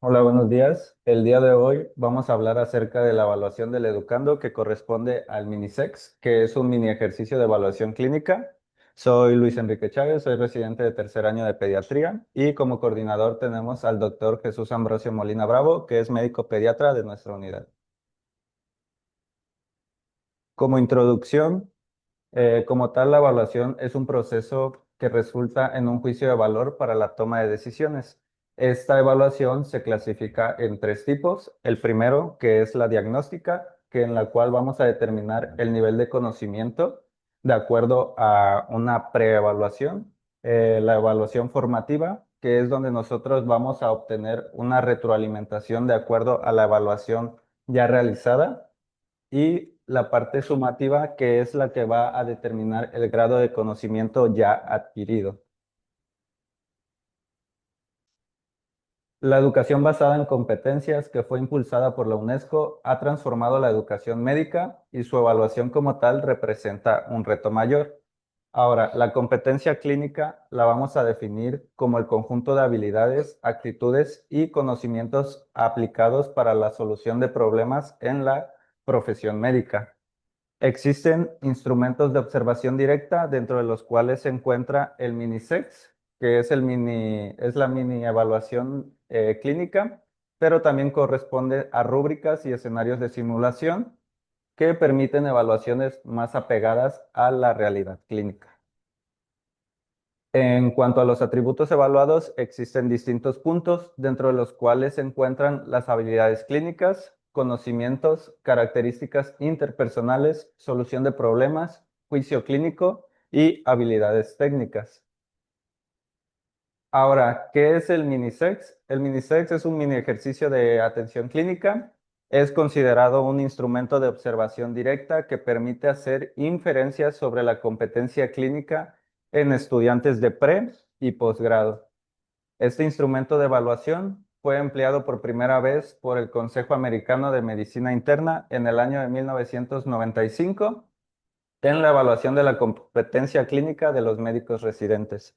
Hola, buenos días. El día de hoy vamos a hablar acerca de la evaluación del educando que corresponde al MiniSex, que es un mini ejercicio de evaluación clínica. Soy Luis Enrique Chávez, soy residente de tercer año de pediatría y como coordinador tenemos al doctor Jesús Ambrosio Molina Bravo, que es médico pediatra de nuestra unidad. Como introducción, como tal, la evaluación es un proceso que resulta en un juicio de valor para la toma de decisiones. Esta evaluación se clasifica en tres tipos. El primero, que es la diagnóstica, que en la cual vamos a determinar el nivel de conocimiento de acuerdo a una preevaluación. La evaluación formativa, que es donde nosotros vamos a obtener una retroalimentación de acuerdo a la evaluación ya realizada y la parte sumativa, que es la que va a determinar el grado de conocimiento ya adquirido. La educación basada en competencias, que fue impulsada por la UNESCO, ha transformado la educación médica y su evaluación como tal representa un reto mayor. Ahora, la competencia clínica la vamos a definir como el conjunto de habilidades, actitudes y conocimientos aplicados para la solución de problemas en la profesión médica. Existen instrumentos de observación directa dentro de los cuales se encuentra el MiniSex, que es la mini evaluación clínica, pero también corresponde a rúbricas y escenarios de simulación que permiten evaluaciones más apegadas a la realidad clínica. En cuanto a los atributos evaluados, existen distintos puntos dentro de los cuales se encuentran las habilidades clínicas, conocimientos, características interpersonales, solución de problemas, juicio clínico y habilidades técnicas. Ahora, ¿qué es el MiniSex? El MiniSex es un mini ejercicio de atención clínica. Es considerado un instrumento de observación directa que permite hacer inferencias sobre la competencia clínica en estudiantes de pre y posgrado. Este instrumento de evaluación fue empleado por primera vez por el Consejo Americano de Medicina Interna en el año de 1995 en la evaluación de la competencia clínica de los médicos residentes.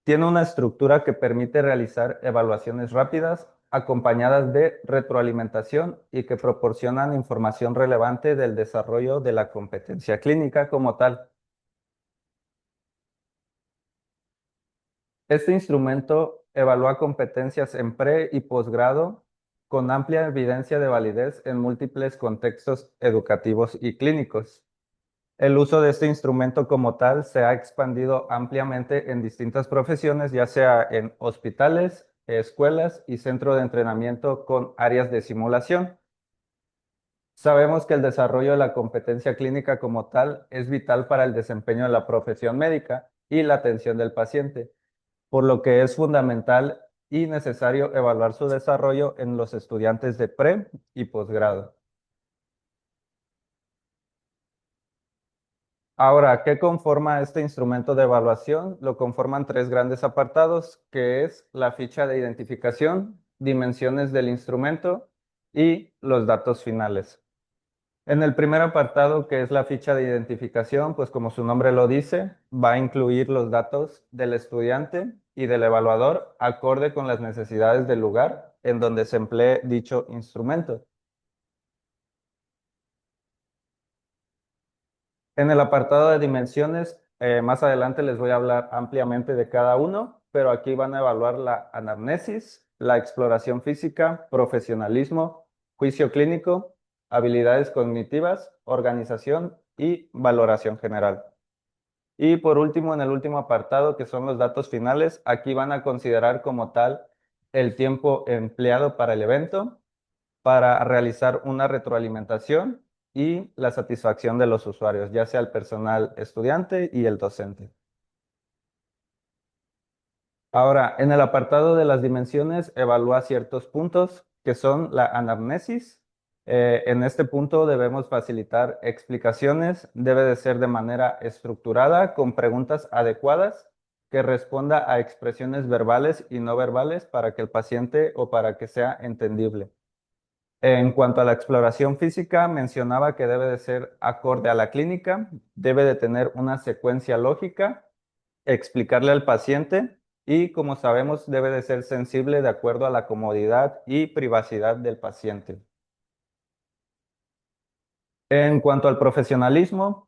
Tiene una estructura que permite realizar evaluaciones rápidas, acompañadas de retroalimentación y que proporcionan información relevante del desarrollo de la competencia clínica como tal. Este instrumento evalúa competencias en pre y posgrado con amplia evidencia de validez en múltiples contextos educativos y clínicos. El uso de este instrumento como tal se ha expandido ampliamente en distintas profesiones, ya sea en hospitales, escuelas y centro de entrenamiento con áreas de simulación. Sabemos que el desarrollo de la competencia clínica como tal es vital para el desempeño de la profesión médica y la atención del paciente, por lo que es fundamental y necesario evaluar su desarrollo en los estudiantes de pre y posgrado. Ahora, ¿qué conforma este instrumento de evaluación? Lo conforman tres grandes apartados, que es la ficha de identificación, dimensiones del instrumento y los datos finales. En el primer apartado, que es la ficha de identificación, pues como su nombre lo dice, va a incluir los datos del estudiante y del evaluador acorde con las necesidades del lugar en donde se emplee dicho instrumento. En el apartado de dimensiones, más adelante les voy a hablar ampliamente de cada uno, pero aquí van a evaluar la anamnesis, la exploración física, profesionalismo, juicio clínico, habilidades cognitivas, organización y valoración general. Y por último, en el último apartado, que son los datos finales, aquí van a considerar como tal el tiempo empleado para el evento, para realizar una retroalimentación y la satisfacción de los usuarios, ya sea el personal estudiante y el docente. Ahora, en el apartado de las dimensiones, evalúa ciertos puntos que son la anamnesis. En este punto debemos facilitar explicaciones, debe de ser de manera estructurada, con preguntas adecuadas, que responda a expresiones verbales y no verbales para que el paciente o para que sea entendible. En cuanto a la exploración física, mencionaba que debe de ser acorde a la clínica, debe de tener una secuencia lógica, explicarle al paciente y, como sabemos, debe de ser sensible de acuerdo a la comodidad y privacidad del paciente. En cuanto al profesionalismo,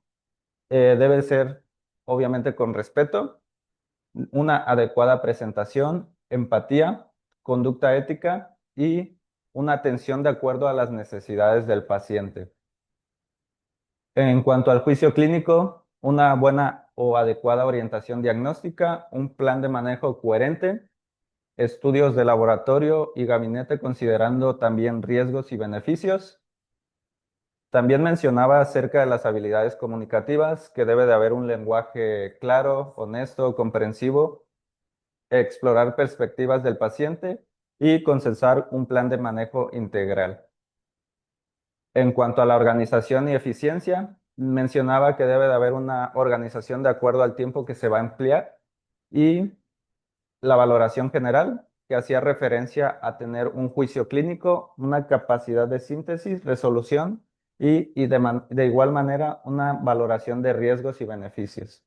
debe ser obviamente con respeto, una adecuada presentación, empatía, conducta ética y una atención de acuerdo a las necesidades del paciente. En cuanto al juicio clínico, una buena o adecuada orientación diagnóstica, un plan de manejo coherente, estudios de laboratorio y gabinete considerando también riesgos y beneficios. También mencionaba acerca de las habilidades comunicativas, que debe de haber un lenguaje claro, honesto, comprensivo, explorar perspectivas del paciente y consensar un plan de manejo integral. En cuanto a la organización y eficiencia, mencionaba que debe de haber una organización de acuerdo al tiempo que se va a emplear y la valoración general, que hacía referencia a tener un juicio clínico, una capacidad de síntesis, resolución y de igual manera una valoración de riesgos y beneficios.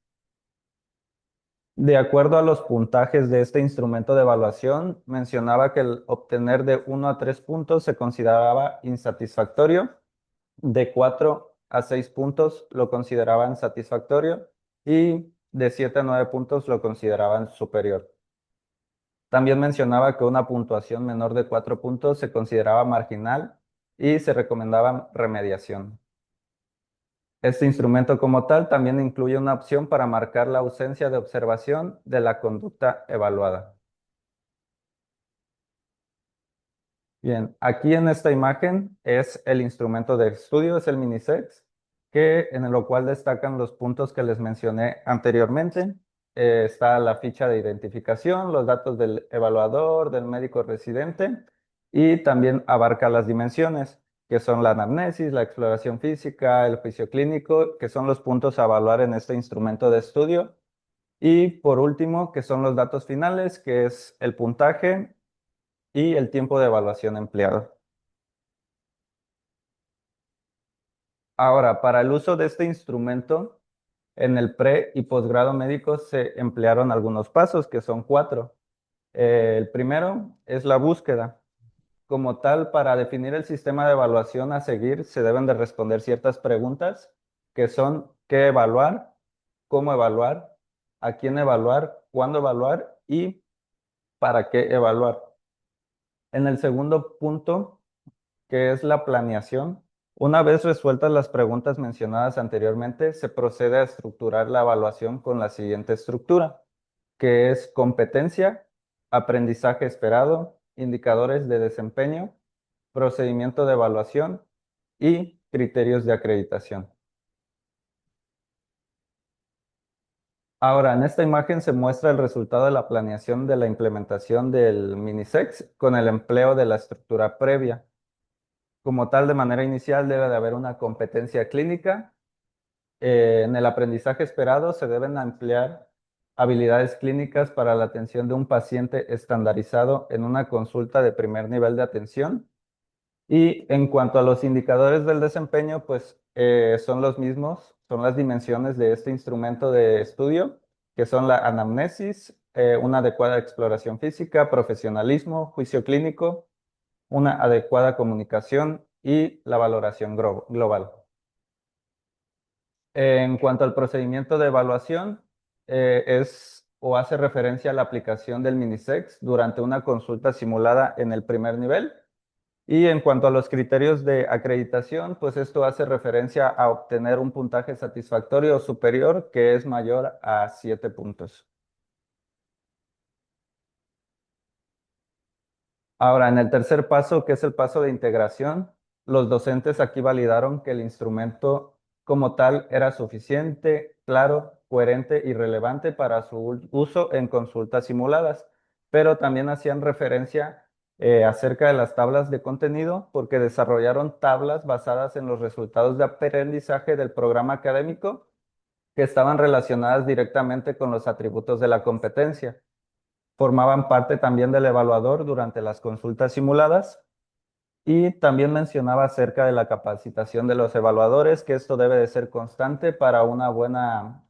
De acuerdo a los puntajes de este instrumento de evaluación, mencionaba que el obtener de 1 a 3 puntos se consideraba insatisfactorio, de 4 a 6 puntos lo consideraban satisfactorio y de 7 a 9 puntos lo consideraban superior. También mencionaba que una puntuación menor de 4 puntos se consideraba marginal y se recomendaba remediación. Este instrumento como tal también incluye una opción para marcar la ausencia de observación de la conducta evaluada. Bien, aquí en esta imagen es el instrumento de estudio, es el Minisex, en lo cual destacan los puntos que les mencioné anteriormente. Está la ficha de identificación, los datos del evaluador, del médico residente y también abarca las dimensiones, que son la anamnesis, la exploración física, el juicio clínico, que son los puntos a evaluar en este instrumento de estudio. Y por último, que son los datos finales, que es el puntaje y el tiempo de evaluación empleado. Ahora, para el uso de este instrumento, en el pre y posgrado médico se emplearon algunos pasos, que son 4. El primero es la búsqueda. Como tal, para definir el sistema de evaluación a seguir, se deben de responder ciertas preguntas, que son qué evaluar, cómo evaluar, a quién evaluar, cuándo evaluar y para qué evaluar. En el segundo punto, que es la planeación. Una vez resueltas las preguntas mencionadas anteriormente, se procede a estructurar la evaluación con la siguiente estructura, que es competencia, aprendizaje esperado, indicadores de desempeño, procedimiento de evaluación y criterios de acreditación. Ahora, en esta imagen se muestra el resultado de la planeación de la implementación del Minisex con el empleo de la estructura previa. Como tal, de manera inicial debe de haber una competencia clínica. En el aprendizaje esperado se deben emplear habilidades clínicas para la atención de un paciente estandarizado en una consulta de primer nivel de atención. Y en cuanto a los indicadores del desempeño, pues son los mismos, son las dimensiones de este instrumento de estudio, que son la anamnesis, una adecuada exploración física, profesionalismo, juicio clínico, una adecuada comunicación y la valoración global. En cuanto al procedimiento de evaluación, es o hace referencia a la aplicación del Minisex durante una consulta simulada en el primer nivel. Y en cuanto a los criterios de acreditación, pues esto hace referencia a obtener un puntaje satisfactorio o superior que es mayor a 7 puntos. Ahora, en el tercer paso, que es el paso de integración, los docentes aquí validaron que el instrumento como tal era suficiente, claro, coherente y relevante para su uso en consultas simuladas, pero también hacían referencia acerca de las tablas de contenido porque desarrollaron tablas basadas en los resultados de aprendizaje del programa académico que estaban relacionadas directamente con los atributos de la competencia. Formaban parte también del evaluador durante las consultas simuladas y también mencionaba acerca de la capacitación de los evaluadores, que esto debe de ser constante para una buena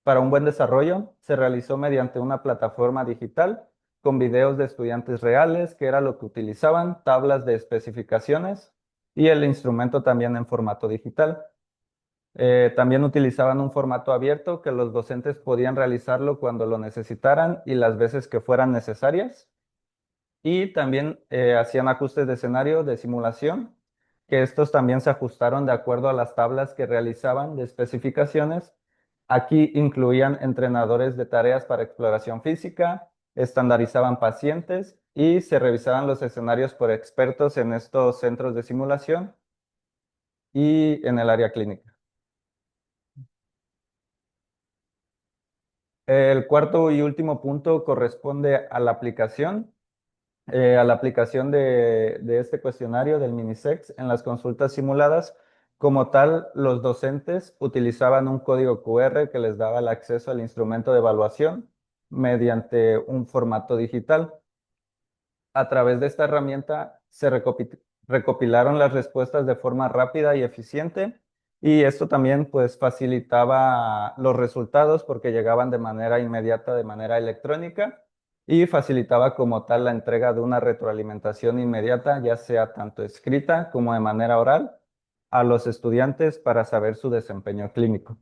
para un buen desarrollo se realizó mediante una plataforma digital con videos de estudiantes reales, que era lo que utilizaban, tablas de especificaciones y el instrumento también en formato digital. También utilizaban un formato abierto que los docentes podían realizarlo cuando lo necesitaran y las veces que fueran necesarias. Y también hacían ajustes de escenario de simulación, que estos también se ajustaron de acuerdo a las tablas que realizaban de especificaciones. Aquí incluían entrenadores de tareas para exploración física, estandarizaban pacientes y se revisaban los escenarios por expertos en estos centros de simulación y en el área clínica. El cuarto y último punto corresponde a la aplicación de este cuestionario del Minisex en las consultas simuladas. Como tal, los docentes utilizaban un código QR que les daba el acceso al instrumento de evaluación mediante un formato digital. A través de esta herramienta se recopilaron las respuestas de forma rápida y eficiente, y esto también pues facilitaba los resultados porque llegaban de manera inmediata, de manera electrónica, y facilitaba como tal la entrega de una retroalimentación inmediata, ya sea tanto escrita como de manera oral, a los estudiantes para saber su desempeño clínico.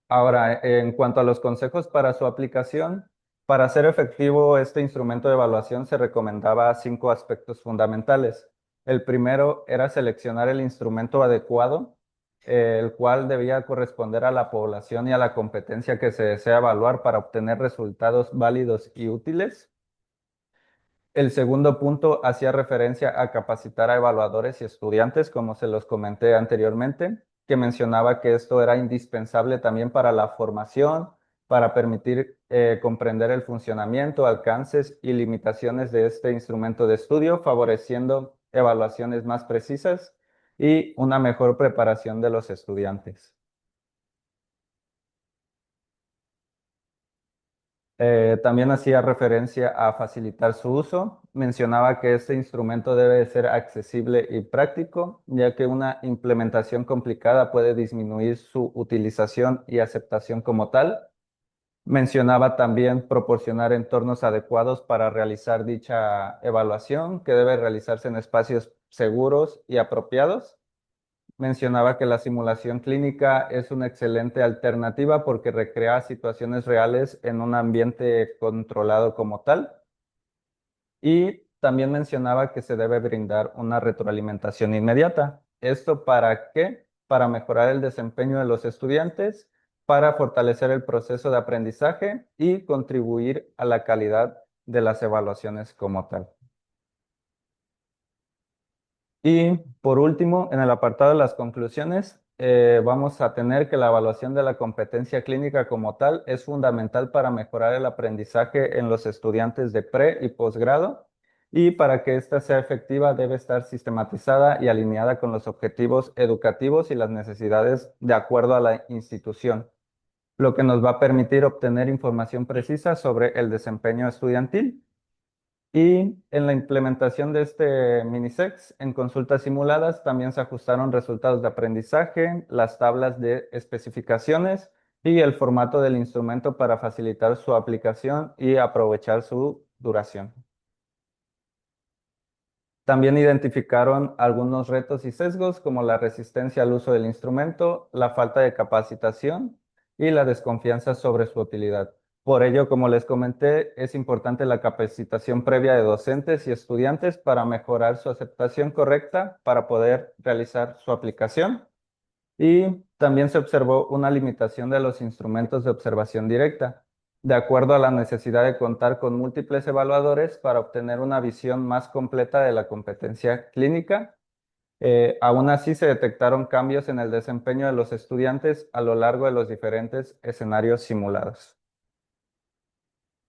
Ahora, en cuanto a los consejos para su aplicación, para hacer efectivo este instrumento de evaluación se recomendaba 5 aspectos fundamentales. El primero era seleccionar el instrumento adecuado, el cual debía corresponder a la población y a la competencia que se desea evaluar para obtener resultados válidos y útiles. El segundo punto hacía referencia a capacitar a evaluadores y estudiantes, como se los comenté anteriormente, que mencionaba que esto era indispensable también para la formación, para permitir comprender el funcionamiento, alcances y limitaciones de este instrumento de estudio, favoreciendo evaluaciones más precisas y una mejor preparación de los estudiantes. También hacía referencia a facilitar su uso. Mencionaba que este instrumento debe de ser accesible y práctico, ya que una implementación complicada puede disminuir su utilización y aceptación como tal. Mencionaba también proporcionar entornos adecuados para realizar dicha evaluación, que debe realizarse en espacios seguros y apropiados. Mencionaba que la simulación clínica es una excelente alternativa porque recrea situaciones reales en un ambiente controlado como tal. Y también mencionaba que se debe brindar una retroalimentación inmediata. ¿Esto para qué? Para mejorar el desempeño de los estudiantes, para fortalecer el proceso de aprendizaje y contribuir a la calidad de las evaluaciones como tal. Y por último, en el apartado de las conclusiones, vamos a tener que la evaluación de la competencia clínica como tal es fundamental para mejorar el aprendizaje en los estudiantes de pre y posgrado, y para que ésta sea efectiva debe estar sistematizada y alineada con los objetivos educativos y las necesidades de acuerdo a la institución, lo que nos va a permitir obtener información precisa sobre el desempeño estudiantil. Y en la implementación de este Minisex, en consultas simuladas, también se ajustaron resultados de aprendizaje, las tablas de especificaciones y el formato del instrumento para facilitar su aplicación y aprovechar su duración. También identificaron algunos retos y sesgos como la resistencia al uso del instrumento, la falta de capacitación y la desconfianza sobre su utilidad. Por ello, como les comenté, es importante la capacitación previa de docentes y estudiantes para mejorar su aceptación correcta para poder realizar su aplicación. Y también se observó una limitación de los instrumentos de observación directa, de acuerdo a la necesidad de contar con múltiples evaluadores para obtener una visión más completa de la competencia clínica. Aún así, se detectaron cambios en el desempeño de los estudiantes a lo largo de los diferentes escenarios simulados.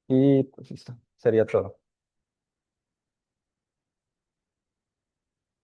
Y pues listo, sería todo.